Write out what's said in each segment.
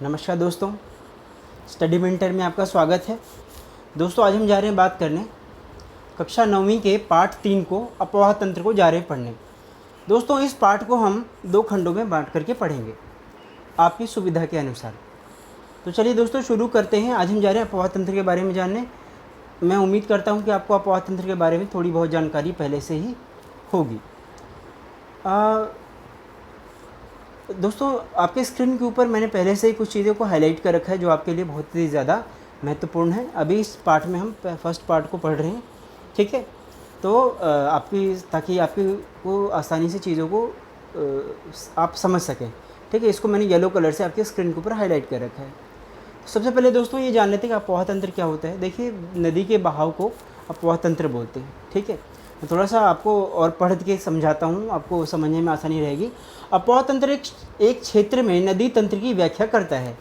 नमस्कार दोस्तों, study mentor में आपका स्वागत है। दोस्तों, आज हम जा रहे हैं बात करने कक्षा 9वीं के पाठ 3 को अपवाह तंत्र को जा रहे हैं पढ़ने। दोस्तों, इस पाठ को हम 2 खंडों में बांट करके पढ़ेंगे आपकी सुविधा के अनुसार। तो चलिए दोस्तों शुरू करते हैं। आज हम जा रहे हैं अपवाह तंत्र के बारे में जानने। मैं उम्मीद करता हूँ कि आपको अपवाह तंत्र के बारे में थोड़ी बहुत जानकारी पहले से ही होगी। दोस्तों, आपके स्क्रीन के ऊपर मैंने पहले से ही कुछ चीज़ों को हाईलाइट कर रखा है जो आपके लिए बहुत ही ज़्यादा महत्वपूर्ण है। अभी इस पार्ट में हम फर्स्ट पार्ट को पढ़ रहे हैं, ठीक है। तो ताकि आपकी को आसानी से चीज़ों को आप समझ सकें, ठीक है। इसको मैंने येलो कलर से आपके स्क्रीन के ऊपर हाईलाइट कर रखा है। तो सबसे पहले दोस्तों ये जान लेते हैं कि अपवाह तंत्र क्या होता है। देखिए, नदी के बहाव को अपवाह तंत्र बोलते हैं, ठीक है। मैं थोड़ा सा आपको और पढ़ के समझाता हूँ, आपको समझने में आसानी रहेगी। अपवाह तंत्र एक क्षेत्र में नदी तंत्र की व्याख्या करता है।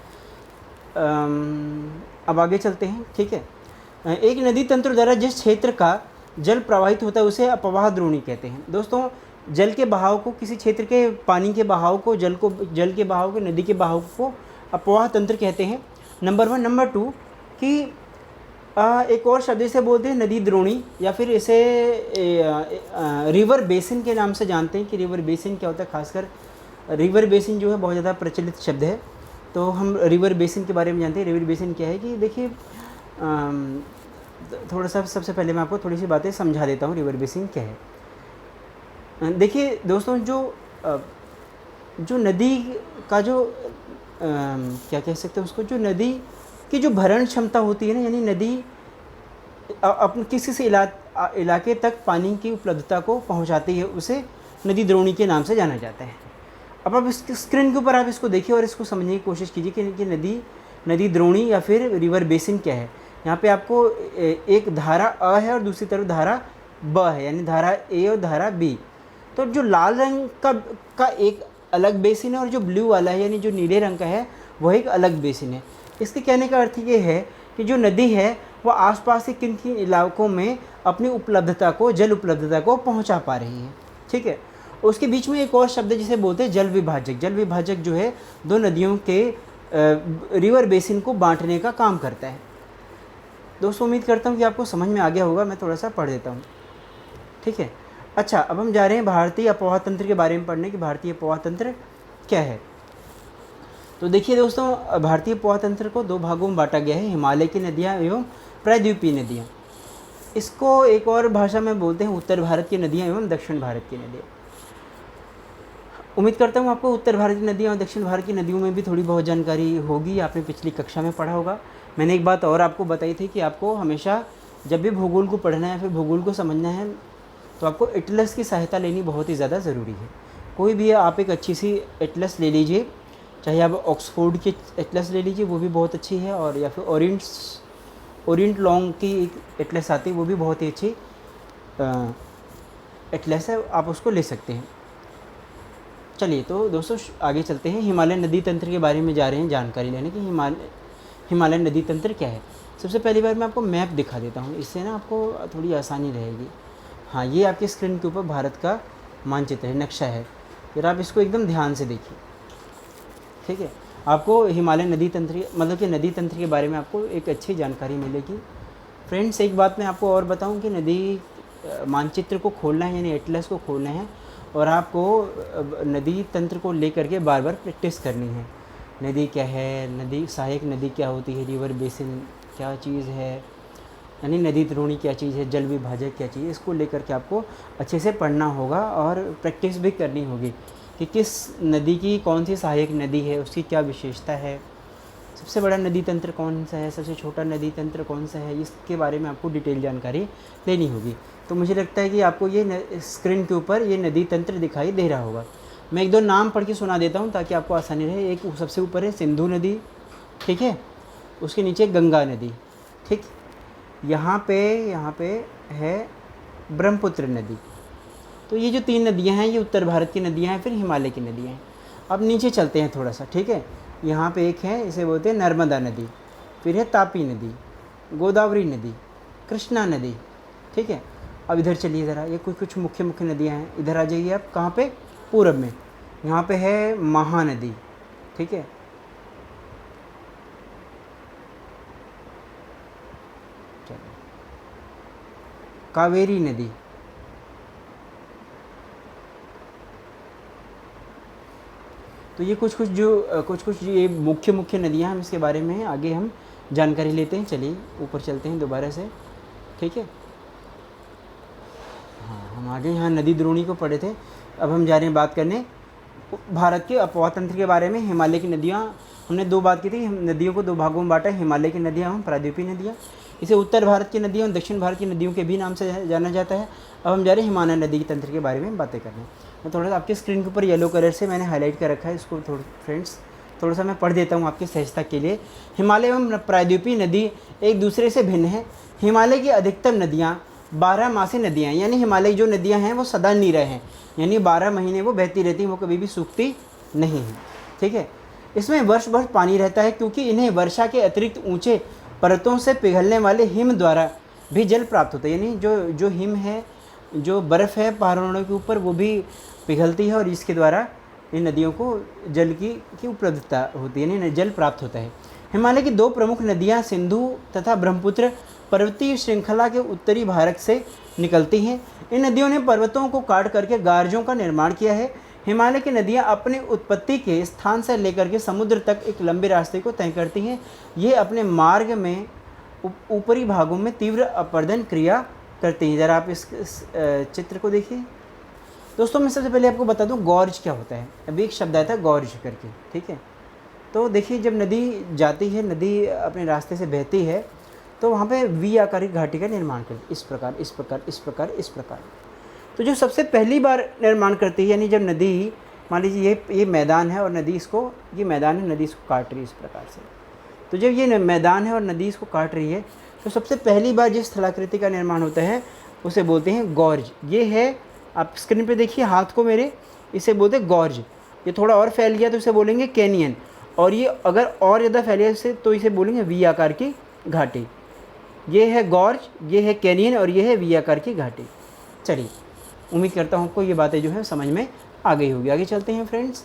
अब आगे चलते हैं, ठीक है। एक नदी तंत्र द्वारा जिस क्षेत्र का जल प्रवाहित होता है उसे अपवाह द्रोणी कहते हैं। दोस्तों, जल के बहाव को, किसी क्षेत्र के पानी के बहाव को, जल के बहाव को, नदी के बहाव को अपवाह तंत्र कहते हैं। नंबर 1। नंबर 2 कि एक और शब्द से बोलते हैं नदी द्रोणी, या फिर इसे रिवर बेसिन के नाम से जानते हैं कि रिवर बेसिन क्या होता है। खासकर रिवर बेसिन जो है बहुत ज़्यादा प्रचलित शब्द है, तो हम रिवर बेसिन के बारे में जानते हैं। रिवर बेसिन क्या है कि देखिए, थोड़ा सा सबसे पहले मैं आपको थोड़ी सी बातें समझा देता हूँ रिवर बेसिन क्या है। देखिए दोस्तों, जो नदी का जो क्या कह सकते हैं उसको, जो नदी की जो भरण क्षमता होती है ना, यानी नदी अपने किसी से इलाके तक पानी की उपलब्धता को पहुंचाती है, उसे नदी द्रोणी के नाम से जाना जाता है। अब आप इस स्क्रीन के ऊपर आप इसको देखिए और इसको समझने की कोशिश कीजिए कि नदी द्रोणी या फिर रिवर बेसिन क्या है। यहाँ पे आपको एक धारा अ है और दूसरी तरफ धारा ब है, यानी धारा ए और धारा बी। तो जो लाल रंग का एक अलग बेसिन है और जो ब्लू वाला है, यानी जो नीले रंग का है, वह एक अलग बेसिन है। इसके कहने का अर्थ ये है कि जो नदी है वह आसपास के किन किन इलाकों में अपनी उपलब्धता को, जल उपलब्धता को पहुंचा पा रही है, ठीक है। उसके बीच में एक और शब्द है जिसे बोलते हैं जल विभाजक। जल विभाजक जो है दो नदियों के रिवर बेसिन को बांटने का काम करता है। दोस्तों, उम्मीद करता हूँ कि आपको समझ में आ गया होगा। मैं थोड़ा सा पढ़ देता हूँ, ठीक है। अच्छा, अब हम जा रहे हैं भारतीय अपवाह तंत्र के बारे में पढ़ने कि भारतीय अपवाह तंत्र क्या है। तो देखिए दोस्तों, भारतीय अपवाह तंत्र को 2 भागों में बांटा गया है, हिमालय की नदियाँ एवं प्रायद्वीपीय नदियाँ। इसको एक और भाषा में बोलते हैं उत्तर भारत की नदियाँ एवं दक्षिण भारत की नदियाँ। उम्मीद करता हूँ आपको उत्तर भारत की नदियाँ और दक्षिण भारत की नदियों में भी थोड़ी बहुत जानकारी होगी, आपने पिछली कक्षा में पढ़ा होगा। मैंने एक बात और आपको बताई थी कि आपको हमेशा जब भी भूगोल को पढ़ना है या फिर भूगोल को समझना है तो आपको एटलस की सहायता लेनी बहुत ही ज़्यादा ज़रूरी है। कोई भी आप एक अच्छी सी एटलस ले लीजिए, चाहे आप ऑक्सफोर्ड की एटलस ले लीजिए, वो भी बहुत अच्छी है, और या फिर ओरिएंट लॉन्ग की एक एटलस आती है, वो भी बहुत ही अच्छी एटलस है, आप उसको ले सकते हैं। चलिए तो दोस्तों आगे चलते हैं। हिमालय नदी तंत्र के बारे में जा रहे हैं जानकारी लेने कि हिमालय नदी तंत्र क्या है। सबसे पहली बार मैं आपको मैप दिखा देता हूँ, इससे ना आपको थोड़ी आसानी रहेगी। हाँ, ये आपके स्क्रीन के ऊपर भारत का मानचित्र है, नक्शा है। फिर आप इसको एकदम ध्यान से देखिए, ठीक है। आपको हिमालय नदी तंत्र, मतलब कि नदी तंत्र के बारे में आपको एक अच्छी जानकारी मिलेगी। फ्रेंड्स, एक बात मैं आपको और बताऊं कि नदी मानचित्र को खोलना है, यानी एटलस को खोलना है, और आपको नदी तंत्र को लेकर के बार बार प्रैक्टिस करनी है। नदी क्या है, नदी सहायक नदी क्या होती है, रिवर बेसिन क्या चीज़ है, यानी नदी द्रोणी क्या चीज़ है, जल विभाजक क्या चीज़ है, इसको लेकर के आपको अच्छे से पढ़ना होगा और प्रैक्टिस भी करनी होगी कि किस नदी की कौन सी सहायक नदी है, उसकी क्या विशेषता है, सबसे बड़ा नदी तंत्र कौन सा है, सबसे छोटा नदी तंत्र कौन सा है, इसके बारे में आपको डिटेल जानकारी लेनी होगी। तो मुझे लगता है कि आपको ये स्क्रीन के ऊपर ये नदी तंत्र दिखाई दे रहा होगा। मैं 1-2 नाम पढ़ के सुना देता हूँ ताकि आपको आसानी रहे। एक सबसे ऊपर है सिंधु नदी, ठीक है। उसके नीचे गंगा नदी, ठीक। यहाँ पे है ब्रह्मपुत्र नदी। तो ये जो 3 नदियाँ हैं ये उत्तर भारत की नदियाँ हैं, फिर हिमालय की नदियाँ हैं। अब नीचे चलते हैं थोड़ा सा, ठीक है। यहाँ पे एक है, इसे बोलते हैं नर्मदा नदी, फिर है तापी नदी, गोदावरी नदी, कृष्णा नदी, ठीक है। अब इधर चलिए ज़रा, ये कुछ मुख्य नदियाँ हैं। इधर आ जाइए आप, कहाँ पे, पूरब में। यहाँ पे है महानदी, ठीक है। कावेरी नदी। तो ये कुछ कुछ ये मुख्य नदियाँ हम इसके बारे में आगे हम जानकारी लेते हैं। चलिए ऊपर चलते हैं दोबारा से, ठीक है। हाँ, हम आगे यहाँ नदी द्रोणी को पढ़े थे। अब हम जा रहे हैं बात करने भारत के अपवाह तंत्र के बारे में। हिमालय की नदियाँ, हमने दो बात की थी, नदियों को दो भागों में बांटा, हिमालय की नदियाँ एवं प्रायद्वीपीय नदियाँ। इसे उत्तर भारत की नदियों और दक्षिण भारत की नदियों के भी नाम से जाना जाता है। अब हम जा रहे हैं हिमालय नदी के तंत्र के बारे में बातें करने। मैं थोड़ा सा आपके स्क्रीन के ऊपर येलो कलर से मैंने हाईलाइट कर रखा है, इसको थोड़ा सा मैं पढ़ देता हूँ आपकी सहजता के लिए। हिमालय एवं प्रायद्वीपीय नदी एक दूसरे से भिन्न है। हिमालय की अधिकतम नदियाँ 12 मासी नदियाँ, यानी हिमालय जो नदियाँ हैं वो सदा नीरह हैं, यानी 12 महीने वो बहती रहती हैं, वो कभी भी सूखती नहीं हैं, ठीक है। इसमें वर्ष भर पानी रहता है, क्योंकि इन्हें वर्षा के अतिरिक्त ऊंचे पर्वतों से पिघलने वाले हिम द्वारा भी जल प्राप्त होता है। यानी जो हिम है, जो बर्फ़ है पहाड़ों के ऊपर, वो भी पिघलती है और इसके द्वारा इन नदियों को जल की उपलब्धता होती है, यानी जल प्राप्त होता है। हिमालय की दो प्रमुख नदियाँ सिंधु तथा ब्रह्मपुत्र पर्वतीय श्रृंखला के उत्तरी भारत से निकलती हैं। इन नदियों ने पर्वतों को काट करके गार्जों का निर्माण किया है। हिमालय की नदियाँ अपनी उत्पत्ति के स्थान से लेकर के समुद्र तक एक लंबे रास्ते को तय करती हैं। ये अपने मार्ग में ऊपरी भागों में तीव्र अपरदन क्रिया करती हैं। ज़रा आप इस चित्र को देखिए दोस्तों। मैं सबसे पहले आपको बता दूं गॉर्ज क्या होता है। अभी एक शब्द आया था गॉर्ज करके, ठीक है। तो देखिए, जब नदी जाती है, नदी अपने रास्ते से बहती है, तो वहाँ पे वी आकार की घाटी का निर्माण करती है, इस प्रकार इस प्रकार इस प्रकार इस प्रकार। तो जो सबसे पहली बार निर्माण करती है, यानी जब नदी, मान लीजिए ये मैदान है और नदी इसको, ये मैदान है, नदी इसको काट रही है इस प्रकार से। तो जब ये मैदान है और नदी इसको काट रही है, तो सबसे पहली बार जिस स्थलाकृति का निर्माण होता है उसे बोलते हैं गॉर्ज। ये है, आप स्क्रीन पे देखिए हाथ को मेरे, इसे बोलते हैं गॉर्ज। ये थोड़ा और फैल गया तो इसे बोलेंगे कैनियन, और ये अगर और ज़्यादा फैल गया इसे तो इसे बोलेंगे वी आकार की घाटी। ये है गॉर्ज, ये है कैनियन और ये है वी आकार की घाटी। चलिए, उम्मीद करता हूँ आपको ये बातें जो है समझ में आ गई होगी। आगे चलते हैं फ्रेंड्स।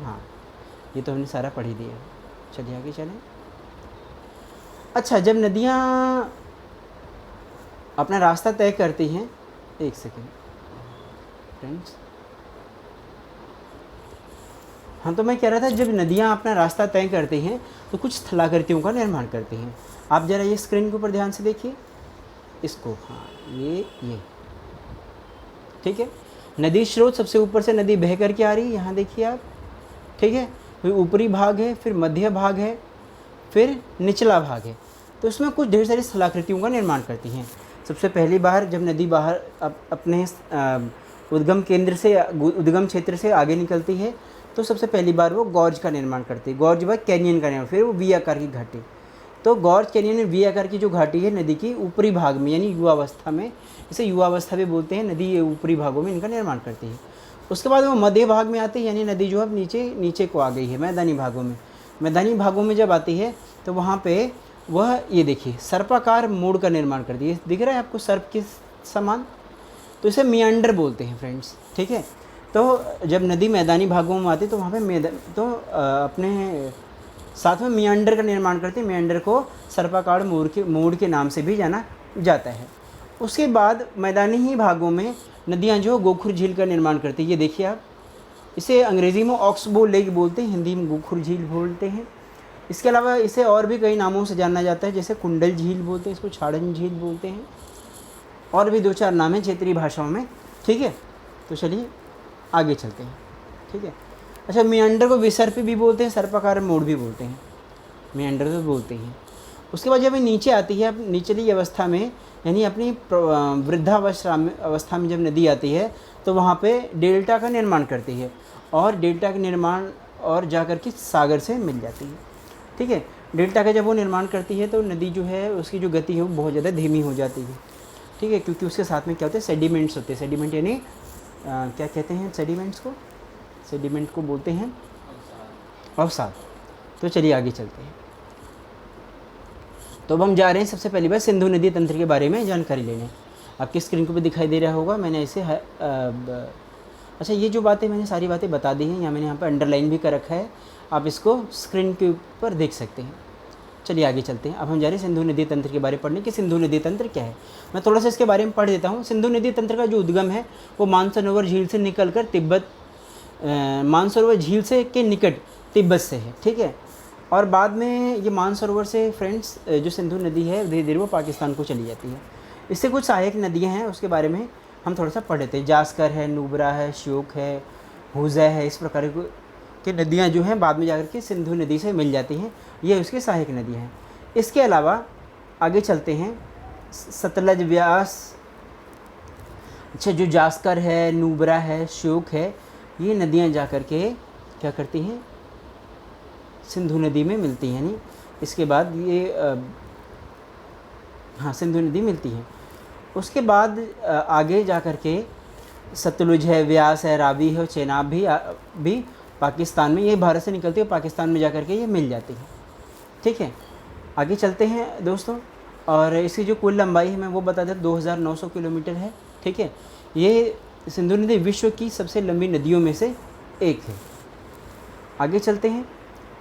हाँ, ये तो हमने सारा पढ़ ही दिया। चलिए आगे चलें। अच्छा, जब नदियाँ अपना रास्ता तय करती हैं, एक सेकेंड फ्रेंड्स, हाँ, तो मैं कह रहा था जब नदियाँ अपना रास्ता तय करती हैं तो कुछ स्थलाकृतियों का निर्माण करती हैं। आप ज़रा ये स्क्रीन के ऊपर ध्यान से देखिए इसको, हाँ, ये ठीक है। नदी स्रोत सबसे ऊपर से नदी बह करके आ रही है, यहाँ देखिए आप, ठीक है। फिर ऊपरी भाग है, फिर मध्य भाग है, फिर निचला भाग है। तो इसमें कुछ ढेर सारी स्थलाकृतियों का निर्माण करती हैं। सबसे पहली बार जब नदी बाहर अपने उद्गम केंद्र से, उद्गम क्षेत्र से आगे निकलती है, तो सबसे पहली बार वो गॉर्ज का निर्माण करती है। गॉर्ज बाद कैनियन का निर्माण, फिर वो वी आकार की घाटी। तो गॉर्ज, कैनियन, वी आकार की जो घाटी है नदी की ऊपरी भाग में, यानी युवावस्था में, इसे युवावस्था भी बोलते हैं, नदी ऊपरी भागों में इनका निर्माण करती है। उसके बाद वो मध्य भाग में आती है, यानी नदी जो अब नीचे को आ गई है, मैदानी भागों में। मैदानी भागों में जब आती है तो वहाँ पे वह, ये देखिए, सर्पाकार मोड़ का निर्माण करती है। दिख रहा है आपको सर्प के समान? तो इसे मियांडर बोलते हैं फ्रेंड्स, ठीक है। तो जब नदी मैदानी भागों में आती है तो वहाँ पे अपने साथ में मियांडर का निर्माण करते हैं। मियांडर को सर्पाकार मोड़ के नाम से भी जाना जाता है। उसके बाद मैदानी ही भागों में नदियाँ जो गोखुर झील का निर्माण करती है। ये देखिए आप, इसे अंग्रेज़ी में ऑक्सबो लेक बोलते हैं, हिंदी में गोखुर झील बोलते हैं। इसके अलावा इसे और भी कई नामों से जाना जाता है, जैसे कुंडल झील बोलते हैं, इसको छाड़न झील बोलते हैं, और भी 2-4 नाम हैं क्षेत्रीय भाषाओं में, ठीक है। तो चलिए आगे चलते हैं, ठीक है। अच्छा, मियांडर को विसर्प भी बोलते हैं, सर्पाकार मोड़ भी बोलते हैं, मियांडर तो बोलते हैं। उसके बाद जब ये नीचे आती है, अब निचली अवस्था में, यानी अपनी अवस्था में जब नदी आती है तो वहाँ पे डेल्टा का निर्माण करती है, और डेल्टा का निर्माण और जाकर के सागर से मिल जाती है, ठीक है। डेल्टा का जब वो निर्माण करती है तो नदी जो है उसकी जो गति है वो बहुत ज़्यादा धीमी हो जाती है, ठीक है, क्योंकि उसके साथ में क्या होते हैं, सेडिमेंट्स होते हैं। सेडिमेंट यानी क्या कहते हैं सेडिमेंट्स को? सेडिमेंट को बोलते हैं अवसाद। तो चलिए आगे चलते हैं। तो अब हम जा रहे हैं सबसे पहली बार सिंधु नदी तंत्र के बारे में जानकारी लेने। आपकी स्क्रीन को भी दिखाई दे रहा होगा, मैंने इसे अच्छा, ये जो बातें मैंने सारी बातें बता दी हैं, या मैंने यहाँ पर अंडरलाइन भी कर रखा है, आप इसको स्क्रीन के ऊपर देख सकते हैं। चलिए आगे चलते हैं। अब हम जा रहे हैं सिंधु नदी तंत्र के बारे में पढ़ने कि सिंधु नदी तंत्र क्या है। मैं थोड़ा सा इसके बारे में पढ़ देता हूँ। सिंधु नदी तंत्र का जो उद्गम है वो मानसरोवर झील से निकलकर तिब्बत, मानसरोवर झील से के निकट तिब्बत से है, ठीक है। और बाद में ये मानसरोवर से फ्रेंड्स जो सिंधु नदी है धीरे धीरे वो पाकिस्तान को चली जाती है। इससे कुछ सहायक नदियाँ हैं, उसके बारे में हम थोड़ा सा पढ़ लेते हैं। जास्कर है, नुब्रा है, श्योक है, हुज़ै है, इस प्रकार की नदियाँ जो हैं बाद में जाकर के सिंधु नदी से मिल जाती हैं। ये उसकी सहायक नदियाँ हैं। इसके अलावा आगे चलते हैं, सतलज, व्यास, अच्छा जो जास्कर है, नुब्रा है, श्योक है, ये नदियाँ जा कर के क्या करती हैं, सिंधु नदी में मिलती हैं। यानी इसके बाद ये हाँ सिंधु नदी मिलती है। उसके बाद आगे जा कर के सतलुज है, व्यास है, रावी है और चेनाब भी पाकिस्तान में, ये भारत से निकलती है, पाकिस्तान में जा कर के ये मिल जाती है, ठीक है। आगे चलते हैं दोस्तों, और इसकी जो कुल लंबाई है मैं वो बता दें 2900 किलोमीटर है, ठीक है। ये सिंधु नदी विश्व की सबसे लंबी नदियों में से एक है। आगे चलते हैं,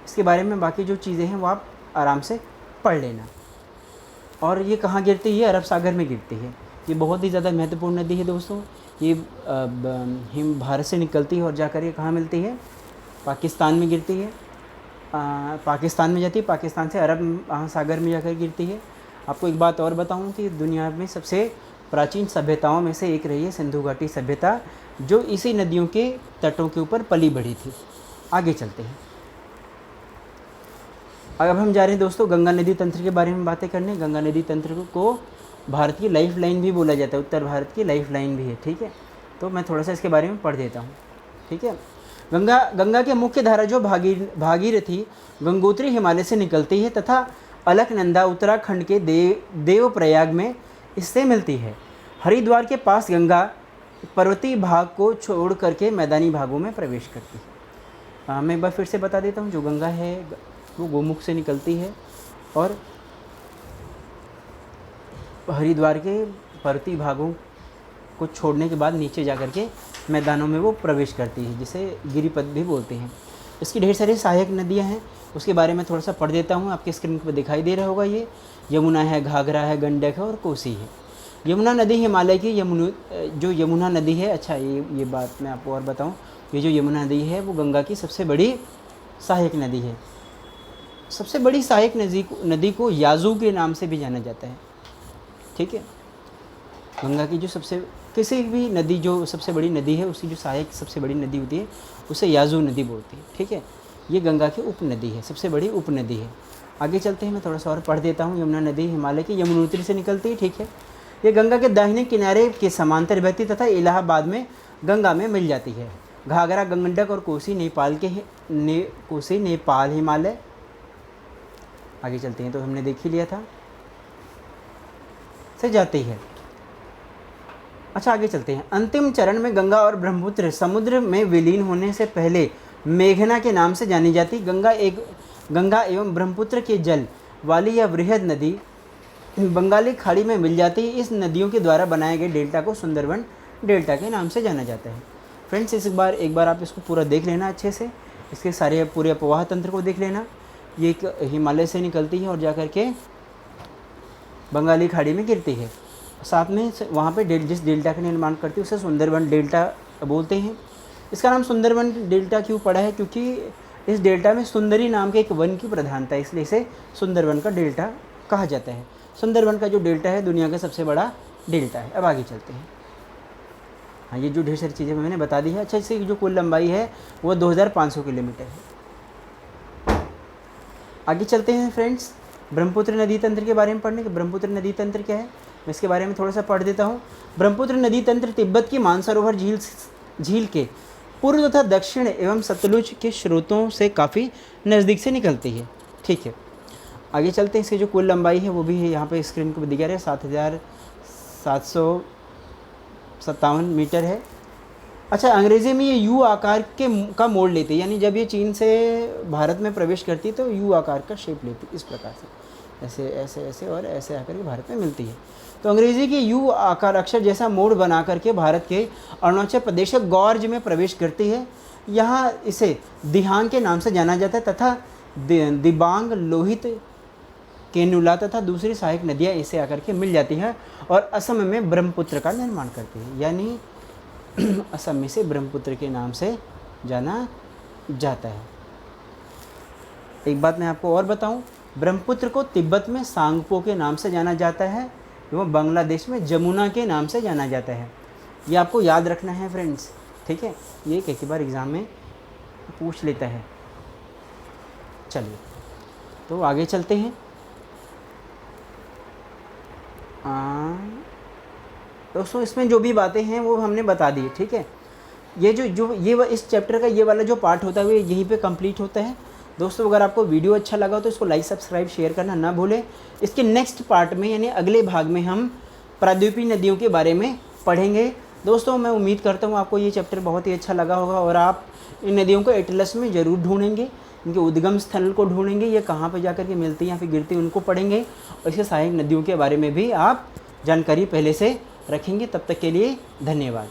इसके बारे में बाकी जो चीज़ें हैं वो आप आराम से पढ़ लेना। और ये कहाँ गिरती है, अरब सागर में गिरती है। ये बहुत ही ज़्यादा महत्वपूर्ण नदी है दोस्तों। ये भारत से निकलती है और जाकर ये कहाँ मिलती है, पाकिस्तान में गिरती है, पाकिस्तान में जाती है, पाकिस्तान से अरब महासागर में जाकर गिरती है। आपको एक बात और बताऊं कि दुनिया में सबसे प्राचीन सभ्यताओं में से एक रही है सिंधु घाटी सभ्यता, जो इसी नदियों के तटों के ऊपर पली बढ़ी थी। आगे चलते हैं, अब हम जा रहे हैं दोस्तों गंगा नदी तंत्र के बारे में बातें करने। गंगा नदी तंत्र को भारत की लाइफ लाइन भी बोला जाता है, उत्तर भारत की लाइफ लाइन भी है, ठीक है। तो मैं थोड़ा सा इसके बारे में पढ़ देता हूँ, ठीक है। गंगा के मुख्य धारा जो भागीरथी गंगोत्री हिमालय से निकलती है तथा अलकनंदा उत्तराखंड के देवप्रयाग में इससे मिलती है। हरिद्वार के पास गंगा पर्वतीय भाग को छोड़ करके मैदानी भागों में प्रवेश करती है। मैं एक बार फिर से बता देता हूँ, जो गंगा है वो गोमुख से निकलती है और हरिद्वार के पर्वतीय भागों को छोड़ने के बाद नीचे जाकर के मैदानों में वो प्रवेश करती है, जिसे गिरिपथ भी बोलते हैं। इसकी ढेर सारी सहायक नदियां हैं, उसके बारे में थोड़ा सा पढ़ देता हूँ। आपके स्क्रीन पर दिखाई दे रहा होगा, ये यमुना है, घाघरा है, गंडक है और कोसी है। यमुना नदी हिमालय की जो यमुना नदी है, अच्छा ये बात मैं आपको और बताऊँ, ये जो यमुना नदी है वो गंगा की सबसे बड़ी सहायक नदी है। सबसे बड़ी सहायक नदी को याजू के नाम से भी जाना जाता है, ठीक है। गंगा की जो किसी भी नदी जो सबसे बड़ी नदी है, उसकी जो सहायक सबसे बड़ी नदी होती है उसे याजू नदी बोलती है, ठीक है। ये गंगा की उपनदी है, सबसे बड़ी उपनदी है। आगे चलते हैं, मैं थोड़ा सा और पढ़ देता हूँ। यमुना नदी हिमालय की यमुनोत्री से निकलती है, ठीक है। ये गंगा के दाहिने किनारे के समांतर बहती तथा इलाहाबाद में गंगा में मिल जाती है। घाघरा, गंडक और कोसी नेपाल हिमालय। आगे चलते हैं, तो हमने देख ही लिया था, से जाती है। अच्छा आगे चलते हैं, अंतिम चरण में गंगा और ब्रह्मपुत्र समुद्र में विलीन होने से पहले मेघना के नाम से जानी जाती गंगा एवं ब्रह्मपुत्र के जल वाली यह वृहद नदी बंगाली खाड़ी में मिल जाती है। इस नदियों के द्वारा बनाए गए डेल्टा को सुंदरबन डेल्टा के नाम से जाना जाता है। फ्रेंड्स एक बार आप इसको पूरा देख लेना अच्छे से, इसके सारे पूरे प्रवाह तंत्र को देख लेना। ये एक हिमालय से निकलती है और जाकर के बंगाली खाड़ी में गिरती है। साथ में वहाँ पे जिस डेल्टा का निर्माण करती है उसे सुंदरबन डेल्टा बोलते हैं। इसका नाम सुंदरबन डेल्टा क्यों पड़ा है, क्योंकि इस डेल्टा में सुंदरी नाम के एक वन की प्रधानता है, इसलिए इसे सुंदरबन का डेल्टा कहा जाता है। सुंदरबन का जो डेल्टा है दुनिया का सबसे बड़ा डेल्टा है। अब आगे चलते हैं। हाँ, ये जो ढेर सारी चीज़ें मैंने बता दी है। अच्छा, इसकी जो कुल लंबाई है वो 2500 किलोमीटर है। आगे चलते हैं फ्रेंड्स, ब्रह्मपुत्र नदी तंत्र के बारे में पढ़ने के। ब्रह्मपुत्र नदी तंत्र क्या है, मैं इसके बारे में थोड़ा सा पढ़ देता हूँ। ब्रह्मपुत्र नदी तंत्र तिब्बत की मानसरोवर झील के पूर्व तथा दक्षिण एवं सतलुज के स्रोतों से काफ़ी नज़दीक से निकलती है, ठीक है। आगे चलते हैं, इसकी जो कुल लंबाई है वो भी है यहाँ पे स्क्रीन को दिखा रहा है, 7757 मीटर है। अच्छा, अंग्रेज़ी में ये यू आकार का मोड़ लेती है, यानी जब ये चीन से भारत में प्रवेश करती है तो यू आकार का शेप लेती है, इस प्रकार से ऐसे ऐसे ऐसे और ऐसे आकर के भारत में मिलती है। तो अंग्रेज़ी के यू आकार अक्षर जैसा मोड़ बना करके भारत के अरुणाचल प्रदेश के गौर्ज में प्रवेश करती है। यहाँ इसे दिहांग के नाम से जाना जाता है तथा दिबांग लोहित केनुला तथा दूसरी सहायक नदियाँ इसे आकर के मिल जाती हैं और असम में ब्रह्मपुत्र का निर्माण करती है, यानी असम में से ब्रह्मपुत्र के नाम से जाना जाता है। एक बात मैं आपको और बताऊं, ब्रह्मपुत्र को तिब्बत में सांगपो के नाम से जाना जाता है एवं बांग्लादेश में जमुना के नाम से जाना जाता है। ये आपको याद रखना है फ्रेंड्स, ठीक है, ये कई बार एग्ज़ाम में पूछ लेता है। चलिए तो आगे चलते हैं। दोस्तों इसमें जो भी बातें हैं वो हमने बता दी, ठीक है। ये इस चैप्टर का ये वाला जो पार्ट होता है वो यहीं पे कंप्लीट होता है। दोस्तों अगर आपको वीडियो अच्छा लगा तो इसको लाइक सब्सक्राइब शेयर करना ना भूलें। इसके नेक्स्ट पार्ट में यानी अगले भाग में हम प्रायद्वीपीय नदियों के बारे में पढ़ेंगे। दोस्तों मैं उम्मीद करता हूँ आपको ये चैप्टर बहुत ही अच्छा लगा होगा और आप इन नदियों को एटलस में ज़रूर ढूंढेंगे, इनके उद्गम स्थल को ढूंढेंगे, ये कहाँ पर जाकर के मिलती हैं या फिर गिरती हैं उनको पढ़ेंगे और इसके सहायक नदियों के बारे में भी आप जानकारी पहले से रखेंगे। तब तक के लिए धन्यवाद।